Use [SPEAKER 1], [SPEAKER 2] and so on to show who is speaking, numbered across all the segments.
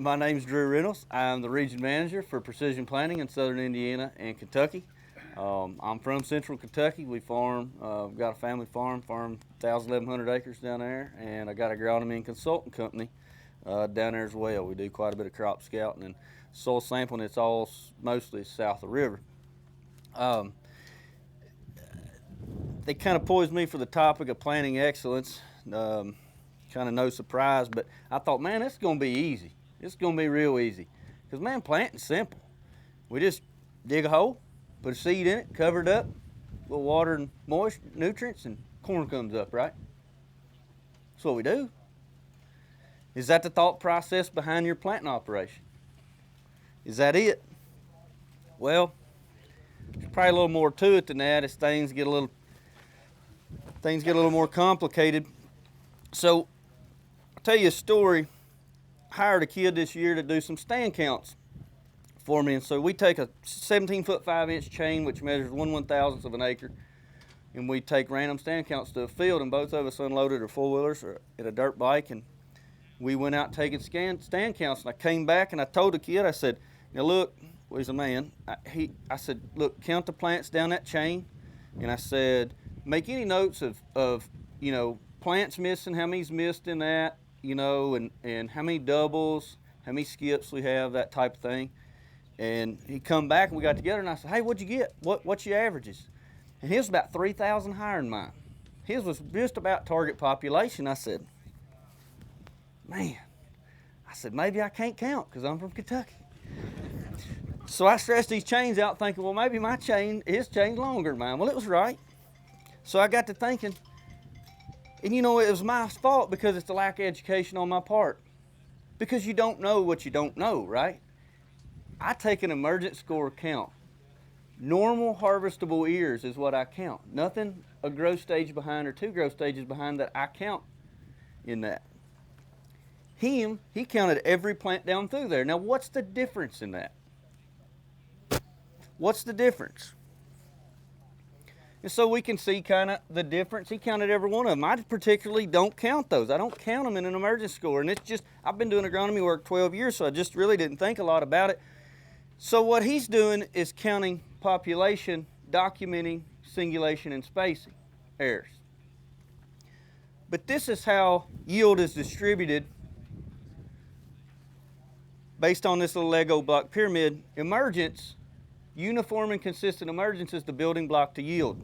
[SPEAKER 1] My name's Drew Reynolds. I'm the region manager for precision planting in southern Indiana and Kentucky. I'm from central Kentucky. We farm, got a family farm, 1,100 acres down there, and I got a agronomy and consultant company down there as well. We do quite a bit of crop scouting and soil sampling. It's all mostly south of the river. They kind of poised me for the topic of planting excellence. Kind of no surprise, but I thought, man, it's going to be easy. It's going to be real easy. Because, man, planting's simple. We just dig a hole, put a seed in it, cover it up, a little water and moist nutrients, and corn comes up, right? That's what we do. Is that the thought process behind your planting operation? Is that it? Well, there's probably a little more to it than that as things get a little more complicated. So, I'll tell you a story. I hired a kid this year to do some stand counts for me, and so we take a 17-foot 5-inch chain which measures 1/1000th of an acre, and we take random stand counts to a field, and both of us unloaded our four-wheelers or in a dirt bike, and we went out taking stand counts, and I came back and I told the kid, I said, now look, well, he's a man, I said, look, count the plants down that chain, and I said, make any notes of plants missing, how many's missed in that, and how many doubles, how many skips we have, that type of thing. And he come back and we got together and I said, hey, what'd you get? What's your averages? And his was about 3,000 higher than mine. His was just about target population. I said, man, maybe I can't count because I'm from Kentucky. So I stretched these chains out thinking, well, maybe his chain's longer than mine. Well, it was right. So I got to thinking, and it was my fault because it's a lack of education on my part. Because you don't know what you don't know, right? I take an emergent score count. Normal harvestable ears is what I count. Nothing a growth stage behind or 2 growth stages behind that I count in that. He counted every plant down through there. Now, what's the difference in that? What's the difference? And so we can see kind of the difference. He counted every one of them. I particularly don't count those. I don't count them in an emergent score. And it's just, I've been doing agronomy work 12 years, so I just really didn't think a lot about it. So what he's doing is counting population, documenting singulation and spacing errors. But this is how yield is distributed based on this little Lego block pyramid. Emergence, uniform and consistent emergence is the building block to yield.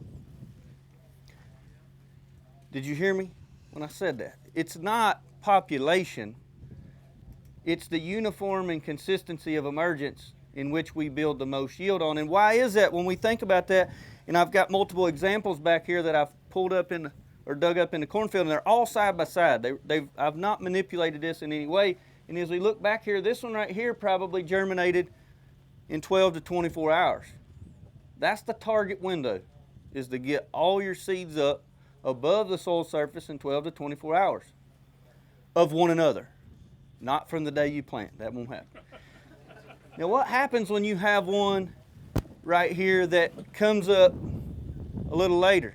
[SPEAKER 1] Did you hear me when I said that? It's not population. It's the uniform and consistency of emergence in which we build the most yield on. And why is that? When we think about that, and I've got multiple examples back here that I've pulled up or dug up in the cornfield, and they're all side by side. I've not manipulated this in any way. And as we look back here, this one right here probably germinated in 12 to 24 hours. That's the target window, is to get all your seeds up above the soil surface in 12 to 24 hours of one another. Not from the day you plant. That won't happen. Now, what happens when you have one right here that comes up a little later?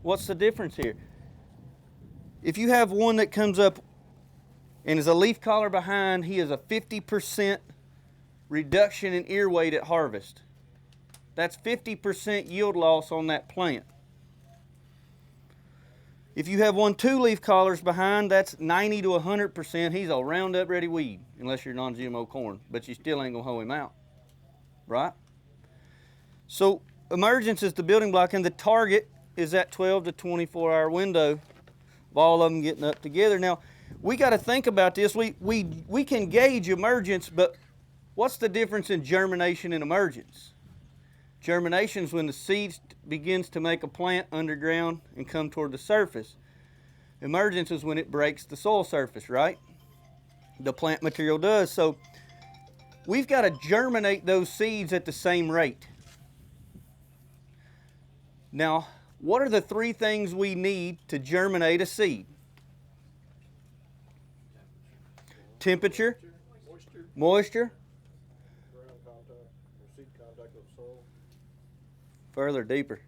[SPEAKER 1] What's the difference here? If you have one that comes up and is a leaf collar behind, he is a 50% reduction in ear weight at harvest. That's 50% yield loss on that plant. If you have one 2 leaf collars behind, that's 90 to 100%. He's a Roundup ready weed, unless you're non-GMO corn, but you still ain't gonna hoe him out, right? So emergence is the building block, and the target is that 12 to 24 hour window of all of them getting up together. Now, we got to think about this. We can gauge emergence, but what's the difference in germination and emergence? Germination is when the seed begins to make a plant underground and come toward the surface. Emergence is when it breaks the soil surface, right? The plant material does. So we've got to germinate those seeds at the same rate. Now, what are the 3 things we need to germinate a seed? Temperature, moisture,
[SPEAKER 2] ground contact, or seed contact with soil.
[SPEAKER 1] Further, deeper.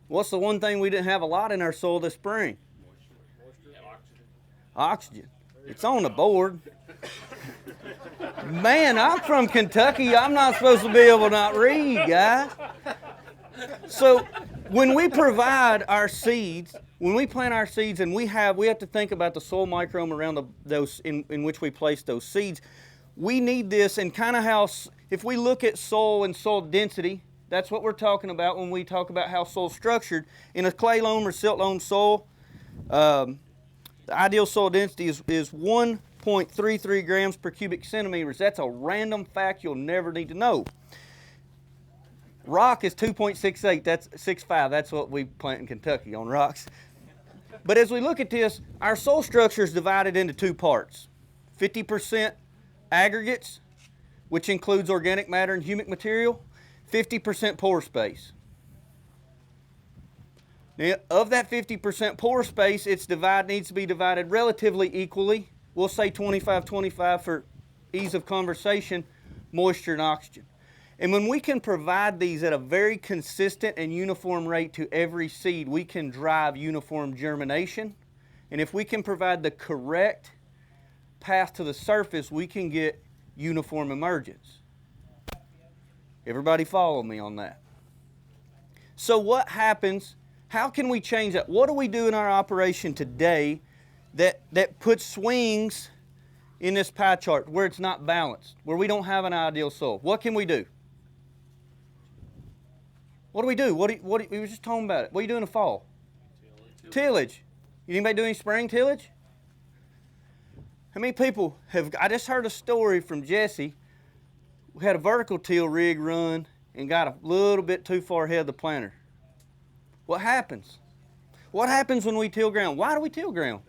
[SPEAKER 1] What's the one thing we didn't have a lot in our soil this spring?
[SPEAKER 2] Moisture.
[SPEAKER 1] Oxygen. It's on the board. Man, I'm from Kentucky. I'm not supposed to be able to not read, guys. So when we provide our seeds, when we plant our seeds, and we have to think about the soil microbiome around those in which we place those seeds. We need this, and kind of how, if we look at soil and soil density, that's what we're talking about when we talk about how soil's structured. In a clay loam or silt loam soil, the ideal soil density is 1.33 grams per cubic centimeters. That's a random fact you'll never need to know. Rock is 2.68. That's 6.5. That's what we plant in Kentucky on rocks. But as we look at this, our soil structure is divided into two parts. 50% aggregates, which includes organic matter and humic material. 50% pore space. Now, of that 50% pore space, needs to be divided relatively equally. We'll say 25-25 for ease of conversation, moisture and oxygen. And when we can provide these at a very consistent and uniform rate to every seed, we can drive uniform germination. And if we can provide the correct path to the surface, we can get uniform emergence. Everybody follow me on that? So what happens? How can we change that? What do we do in our operation today that puts swings in this pie chart where it's not balanced, where we don't have an ideal soil? What can we do? What do we do? We were just talking about it. What do you do in the fall? Tillage. Anybody do any spring tillage? How many people have? I just heard a story from Jesse. We had a vertical till rig run and got a little bit too far ahead of the planter. What happens? What happens when we till ground? Why do we till ground?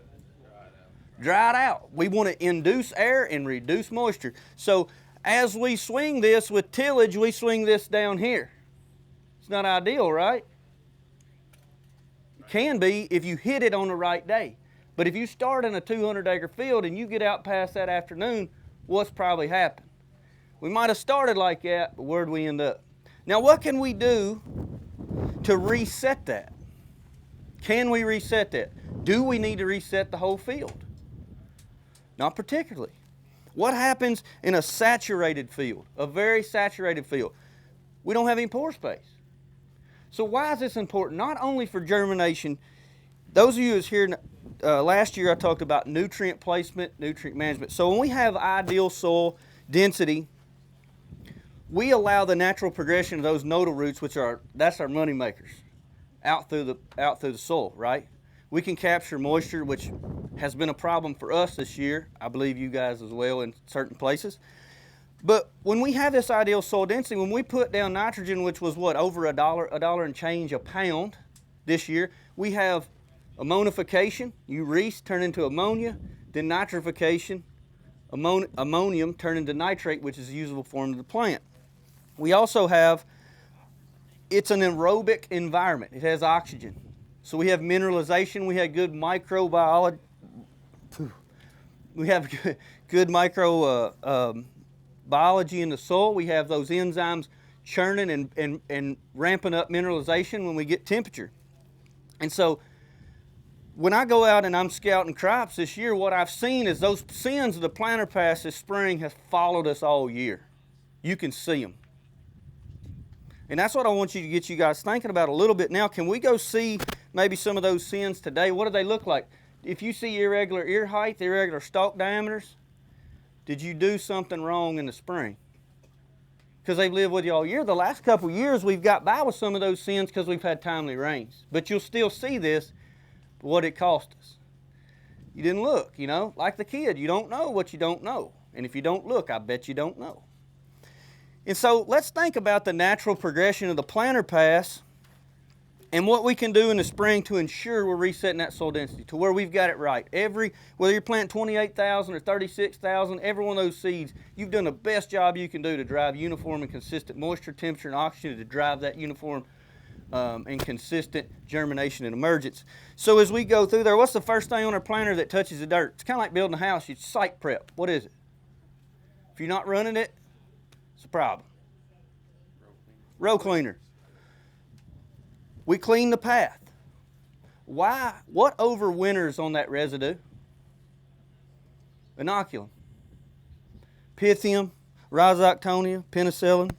[SPEAKER 1] Dry it out. We want to induce air and reduce moisture. So as we swing this with tillage, we swing this down here. It's not ideal, right? It can be if you hit it on the right day. But if you start in a 200-acre field and you get out past that afternoon, what's probably happened? We might have started like that, but where'd we end up? Now, what can we do to reset that? Can we reset that? Do we need to reset the whole field? Not particularly. What happens in a saturated field, a very saturated field? We don't have any pore space. So why is this important? Not only for germination. Those of you who was here last year, I talked about nutrient placement, nutrient management. So when we have ideal soil density, we allow the natural progression of those nodal roots, that's our money makers, out through the soil, right? We can capture moisture, which has been a problem for us this year. I believe you guys as well in certain places. But when we have this ideal soil density, when we put down nitrogen, which was what, over $1 and change a pound this year, we have ammonification, urease turn into ammonia, then nitrification, ammonium turn into nitrate, which is a usable form of the plant. We also have, it's an aerobic environment. It has oxygen. So we have mineralization, we have good microbiology, we have good biology in the soil. We have those enzymes churning and ramping up mineralization when we get temperature. And so when I go out and I'm scouting crops this year, what I've seen is those sins of the planter pass this spring have followed us all year. You can see them. And that's what I want you to get you guys thinking about a little bit now. Can we go see maybe some of those sins today? What do they look like? If you see irregular ear height, irregular stalk diameters, did you do something wrong in the spring? Because they've lived with you all year. The last couple of years we've got by with some of those sins because we've had timely rains. But you'll still see this, what it cost us. You didn't look, like the kid. You don't know what you don't know. And if you don't look, I bet you don't know. And so let's think about the natural progression of the planter pass and what we can do in the spring to ensure we're resetting that soil density to where we've got it right. Whether you're planting 28,000 or 36,000, every one of those seeds, you've done the best job you can do to drive uniform and consistent moisture, temperature, and oxygen to drive that uniform and consistent germination and emergence. So as we go through there, what's the first thing on our planter that touches the dirt? It's kind of like building a house. You site prep. What is it? If you're not running it, it's a problem. Row cleaner. We clean the path. Why? What overwinters on that residue? Inoculum. Pythium, rhizoctonia, penicillin,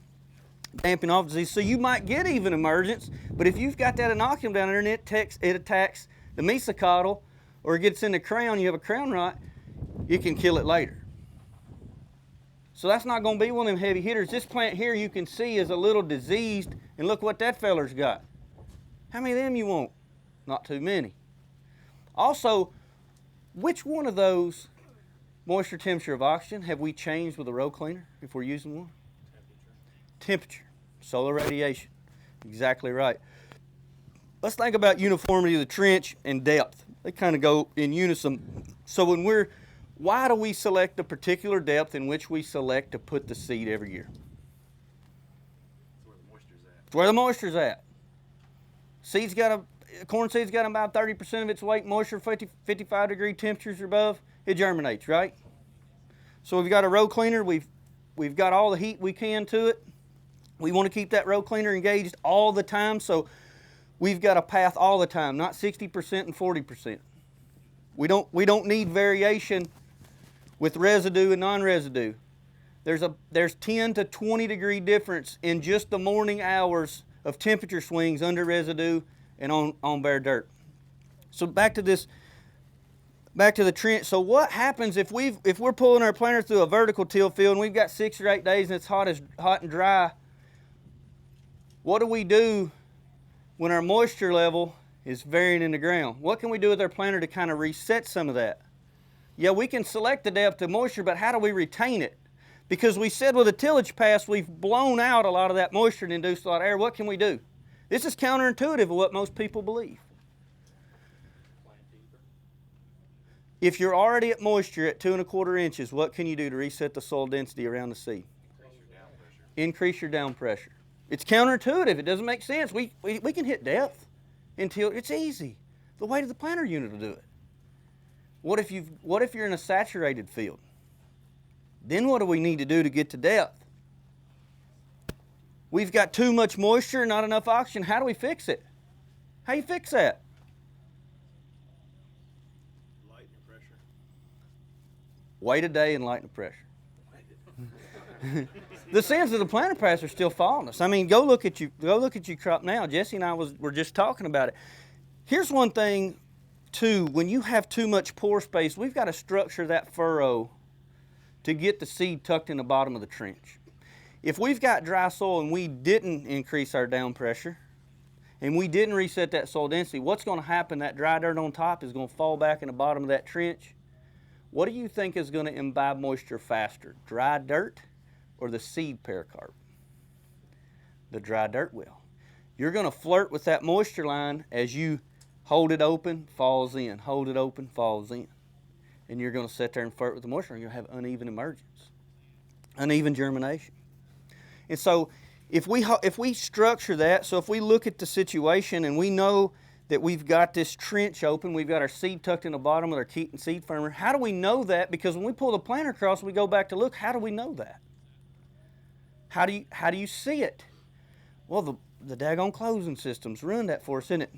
[SPEAKER 1] damping off disease. So you might get even emergence, but if you've got that inoculum down there and it attacks the mesocotyl or it gets in the crown, you have a crown rot, you can kill it later. So that's not going to be one of them heavy hitters. This plant here you can see is a little diseased, and look what that feller's got. How many of them you want? Not too many. Also, which one of those moisture, temperature of oxygen have we changed with a row cleaner if we're using one? Temperature. Solar radiation. Exactly right. Let's think about uniformity of the trench and depth. They kind of go in unison. So why do we select the particular depth in which we select to put the seed every year?
[SPEAKER 2] That's where the moisture's at.
[SPEAKER 1] It's where the moisture's at. Corn seed's got about 30% of its weight moisture, 55 degree temperatures or above, it germinates, right? So we've got a row cleaner, we've got all the heat we can to it. We want to keep that row cleaner engaged all the time, so we've got a path all the time, not 60% and 40%. We don't need variation with residue and non-residue. There's 10 to 20 degree difference in just the morning hours of temperature swings under residue and on bare dirt. So back to the trench. So what happens if we're pulling our planter through a vertical till field and we've got 6 or 8 days and it's hot and dry? What do we do when our moisture level is varying in the ground? What can we do with our planter to kind of reset some of that? Yeah, we can select the depth of moisture, but how do we retain it? Because we said with a tillage pass, we've blown out a lot of that moisture and induced a lot of air. What can we do? This is counterintuitive of what most people believe. If you're already at moisture at 2 1/4 inches, what can you do to reset the soil density around the seed? Increase your down pressure. It's counterintuitive. It doesn't make sense. We can hit depth until it's easy. The weight of the planter unit will do it. What if you're in a saturated field? Then what do we need to do to get to depth? We've got too much moisture, not enough oxygen. How do we fix it? How do you fix that?
[SPEAKER 2] Lighten your pressure.
[SPEAKER 1] Wait a day and lighten the pressure. The sins of the planter pass are still following us. I mean, go look at your crop now. Jesse and I were just talking about it. Here's one thing, too. When you have too much pore space, we've got to structure that furrow to get the seed tucked in the bottom of the trench. If we've got dry soil and we didn't increase our down pressure and we didn't reset that soil density, what's going to happen? That dry dirt on top is going to fall back in the bottom of that trench. What do you think is going to imbibe moisture faster, dry dirt or the seed pericarp? The dry dirt will. You're going to flirt with that moisture line as you hold it open, falls in, hold it open, falls in. And you're going to sit there and flirt with the moisture and you'll have uneven emergence, uneven germination. And so if we structure that, so if we look at the situation and we know that we've got this trench open, we've got our seed tucked in the bottom with our Keaton seed firmer, how do we know that? Because when we pull the planter across, we go back to look, how do we know that? How do you see it? Well, the daggone closing systems ruined that for us, isn't it?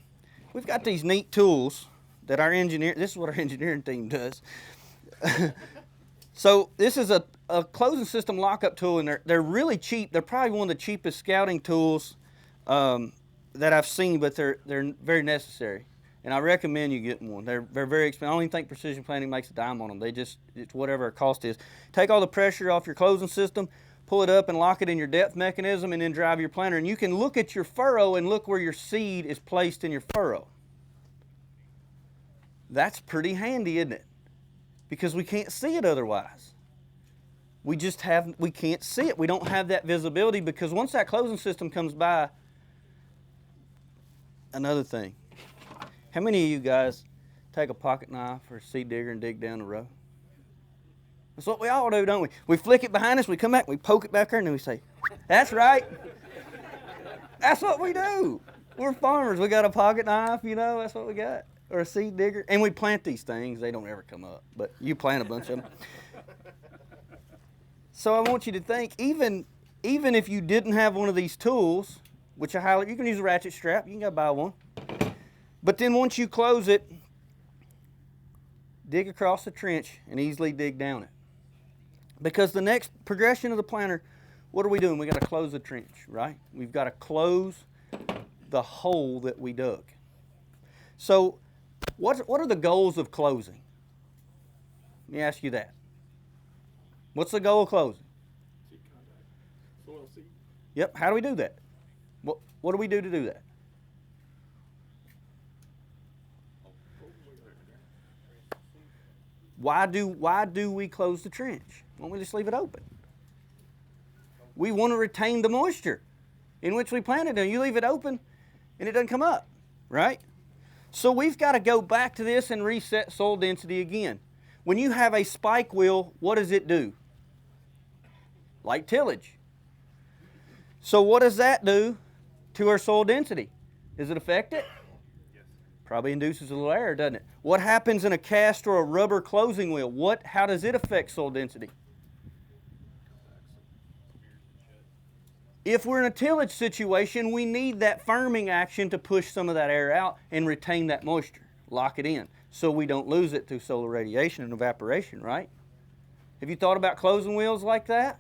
[SPEAKER 1] We've got these neat tools that this is what our engineering team does. So this is a closing system lockup tool, and they're really cheap. They're probably one of the cheapest scouting tools that I've seen, but they're very necessary. And I recommend you getting one. They're very expensive. I don't even think Precision Planting makes a dime on them. It's whatever our cost is. Take all the pressure off your closing system, pull it up and lock it in your depth mechanism, and then drive your planter. And you can look at your furrow and look where your seed is placed in your furrow. That's pretty handy, isn't it? Because we can't see it otherwise. We can't see it. We don't have that visibility because once that closing system comes by, another thing. How many of you guys take a pocket knife or a seed digger and dig down the row? That's what we all do, don't we? We flick it behind us, we come back, we poke it back there, and then we say, that's right. That's what we do. We're farmers. We got a pocket knife, that's what we got. Or a seed digger. And we plant these things. They don't ever come up, but you plant a bunch of them. So I want you to think, even if you didn't have one of these tools, which I highlight, you can use a ratchet strap. You can go buy one. But then once you close it, dig across the trench and easily dig down it. Because the next progression of the planter, what are we doing? We got to close the trench, right? We've got to close the hole that we dug. So what are the goals of closing? Let me ask you that. What's the goal of closing?
[SPEAKER 2] Seed contact. Soil seed.
[SPEAKER 1] Yep. How do we do that? What do we do to do that? Why do we close the trench? Why don't we just leave it open? We want to retain the moisture in which we planted it. You leave it open and it doesn't come up, right? So we've got to go back to this and reset soil density again. When you have a spike wheel, what does it do? Like tillage. So what does that do to our soil density? Does it affect it?
[SPEAKER 2] Yes.
[SPEAKER 1] Probably induces a little error, doesn't it? What happens in a cast or a rubber closing wheel? How does it affect soil density? If we're in a tillage situation, we need that firming action to push some of that air out and retain that moisture, lock it in, so we don't lose it through solar radiation and evaporation, right? Have you thought about closing wheels like that?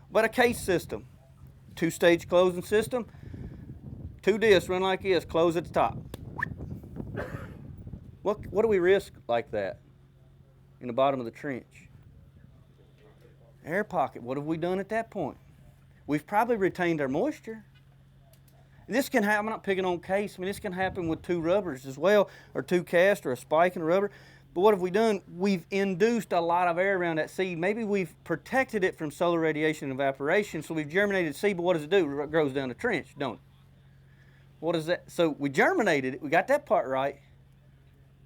[SPEAKER 1] But a case system, two-stage closing system, two discs run like this, close at the top. What do we risk like that in the bottom of the trench? Air pocket. What have we done at that point? We've probably retained our moisture. This can happen, I'm not picking on case, this can happen with two rubbers as well, or two cast, or a spike and a rubber. But what have we done? We've induced a lot of air around that seed. Maybe we've protected it from solar radiation and evaporation, so we've germinated seed, but what does it do? It grows down the trench, don't it? What is that? So we germinated it, we got that part right,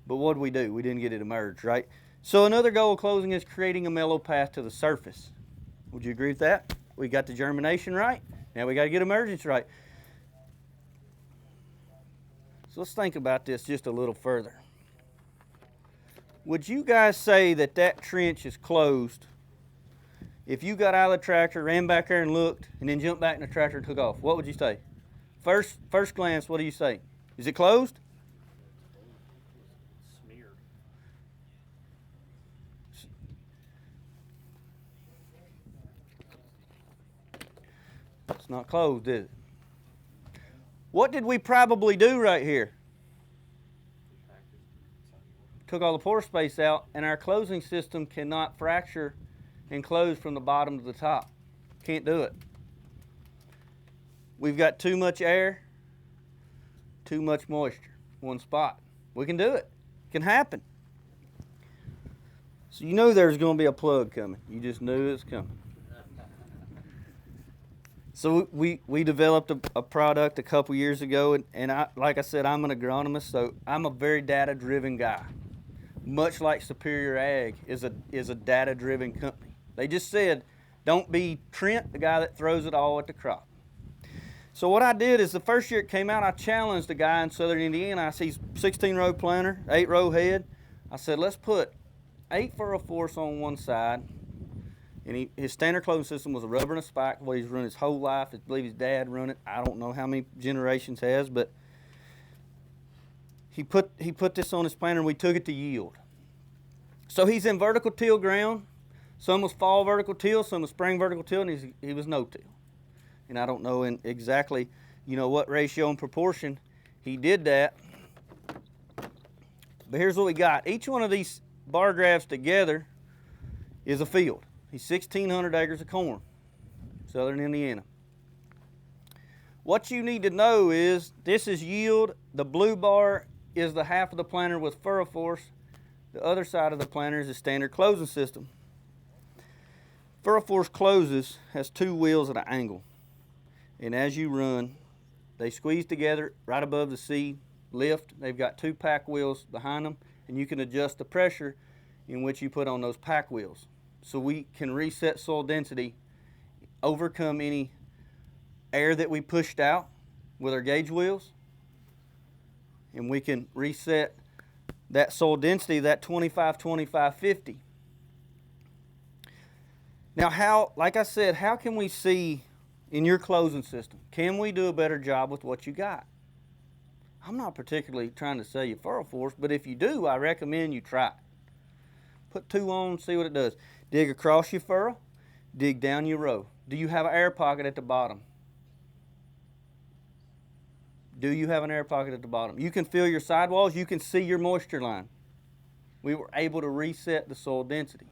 [SPEAKER 1] but what did we do? We didn't get it emerged, right? So another goal of closing is creating a mellow path to the surface. Would you agree with that? We got the germination right, now we got to get emergence right. So let's think about this just a little further. Would you guys say that that trench is closed if you got out of the tractor, ran back there and looked, and then jumped back in the tractor and took off? What would you say? First glance, what do you say? Is it closed?
[SPEAKER 2] Smeared.
[SPEAKER 1] It's not closed, is it? What did we probably do right here? Took all the pore space out, and our closing system cannot fracture and close from the bottom to the top. Can't do it. We've got too much air, too much moisture, one spot. We can do it. It can happen. So you know there's going to be a plug coming. You just knew it's coming. So we developed a product a couple years ago, and like I said, I'm an agronomist, so I'm a very data-driven guy. Much like Superior Ag is a data-driven company. They just said, don't be Trent, the guy that throws it all at the crop. So what I did is the first year it came out, I challenged a guy in southern Indiana. I see 16-row planter, 8-row head. I said, let's put 8 furrow-force on one side. And his standard closing system was a rubber and a spike, what he's run his whole life. I believe his dad run it. I don't know how many generations has, but he put this on his planter and we took it to yield. So he's in vertical till ground. Some was fall vertical till, some was spring vertical till, and he was no till. And I don't know exactly, what ratio and proportion he did that. But here's what we got. Each one of these bar graphs together is a field. He's 1,600 acres of corn, southern Indiana. What you need to know is this is yield. The blue bar is the half of the planter with furrow force. The other side of the planter is a standard closing system. Furrow force closes, has two wheels at an angle. And as you run, they squeeze together right above the seed, lift. They've got two pack wheels behind them, and you can adjust the pressure in which you put on those pack wheels. So we can reset soil density, overcome any air that we pushed out with our gauge wheels, and we can reset that soil density, that 25, 25, 50. Now, like I said, how can we see in your closing system, can we do a better job with what you got? I'm not particularly trying to sell you furrow force, but if you do, I recommend you try it. Put 2 on, see what it does. Dig across your furrow, dig down your row. Do you have an air pocket at the bottom? Do you have an air pocket at the bottom? You can feel your sidewalls. You can see your moisture line. We were able to reset the soil density.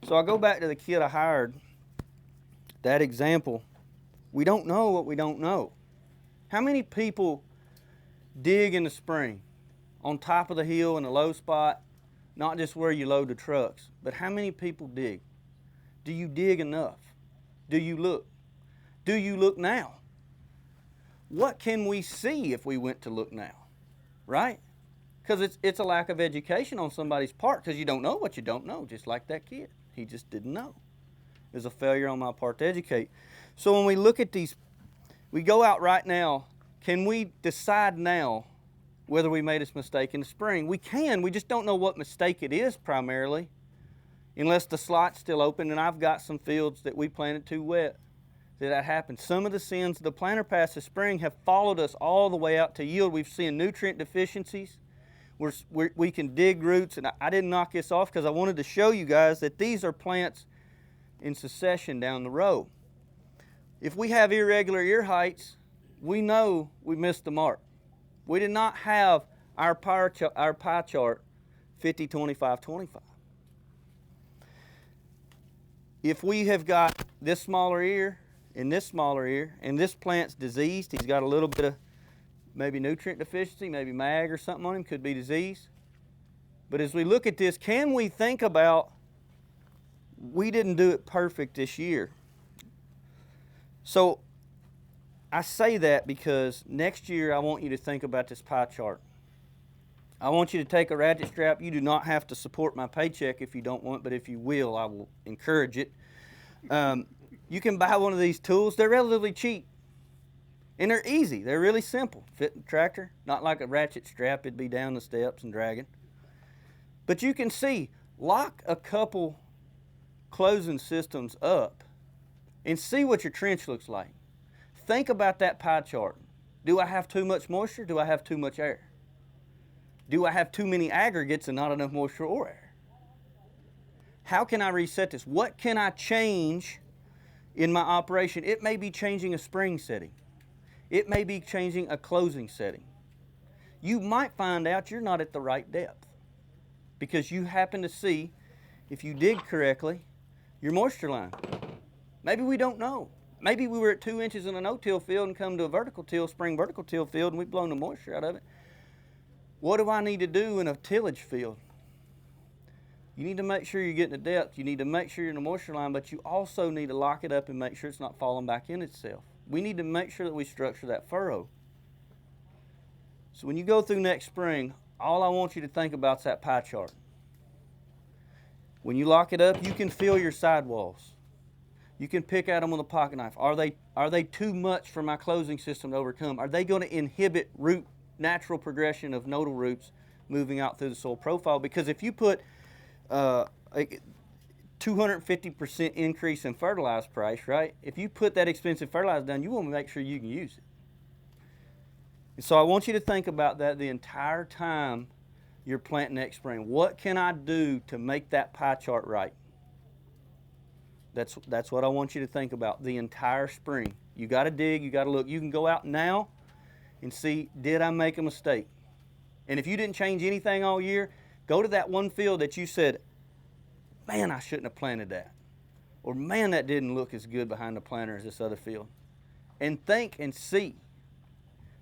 [SPEAKER 1] So I go back to the kid I hired, that example. We don't know what we don't know. How many people dig in the spring on top of the hill in a low spot, not just where you load the trucks, but how many people dig? Do you dig enough? Do you look? Do you look now? What can we see if we went to look now, right? Because it's a lack of education on somebody's part, because you don't know what you don't know, just like that kid. He just didn't know. It was a failure on my part to educate. So when we look at these, we go out right now, can we decide now whether we made this mistake in the spring? We can, we just don't know what mistake it is primarily, unless the slot's still open, and I've got some fields that we planted too wet. That happened. Some of the sins of the planter pass this spring have followed us all the way out to yield. We've seen nutrient deficiencies. We can dig roots, and I didn't knock this off because I wanted to show you guys that these are plants in succession down the row. If we have irregular ear heights, we know we missed the mark. We did not have our pie chart 50, 25, 25. If we have got this smaller ear, in this smaller ear, and this plant's diseased, he's got a little bit of maybe nutrient deficiency, maybe mag or something on him, could be disease. But as we look at this, can we think about, we didn't do it perfect this year. So I say that because next year I want you to think about this pie chart. I want you to take a ratchet strap. You do not have to support my paycheck if you don't want, but if you will, I will encourage it. You can buy one of these tools. They're relatively cheap. And they're easy. They're really simple. Fit in the tractor. Not like a ratchet strap. It'd be down the steps and dragging. But you can see, lock a couple closing systems up and see what your trench looks like. Think about that pie chart. Do I have too much moisture? Do I have too much air? Do I have too many aggregates and not enough moisture or air? How can I reset this? What can I change in my operation? It may be changing a spring setting. It may be changing a closing setting. You might find out you're not at the right depth because you happen to see, if you dig correctly, your moisture line. Maybe we don't know. Maybe we were at 2 inches in a no-till field and come to a vertical till, spring vertical till field, and we've blown the moisture out of it. What do I need to do in a tillage field? You need to make sure you're getting the depth. You need to make sure you're in the moisture line, but you also need to lock it up and make sure it's not falling back in itself. We need to make sure that we structure that furrow. So when you go through next spring, all I want you to think about is that pie chart. When you lock it up, you can feel your sidewalls. You can pick at them with a pocket knife. Are they too much for my closing system to overcome? Are they going to inhibit natural progression of nodal roots moving out through the soil profile? Because if you put a 250% increase in fertilizer price, right? If you put that expensive fertilizer down, you want to make sure you can use it. And so I want you to think about that the entire time you're planting next spring. What can I do to make that pie chart right? That's what I want you to think about the entire spring. You got to dig, you got to look. You can go out now and see, did I make a mistake? And if you didn't change anything all year, go to that one field that you said, man, I shouldn't have planted that. Or man, that didn't look as good behind the planter as this other field. And think and see.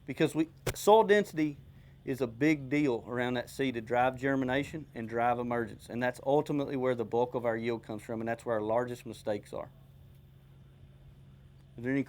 [SPEAKER 1] Because soil density is a big deal around that seed to drive germination and drive emergence. And that's ultimately where the bulk of our yield comes from, and that's where our largest mistakes are. Are there any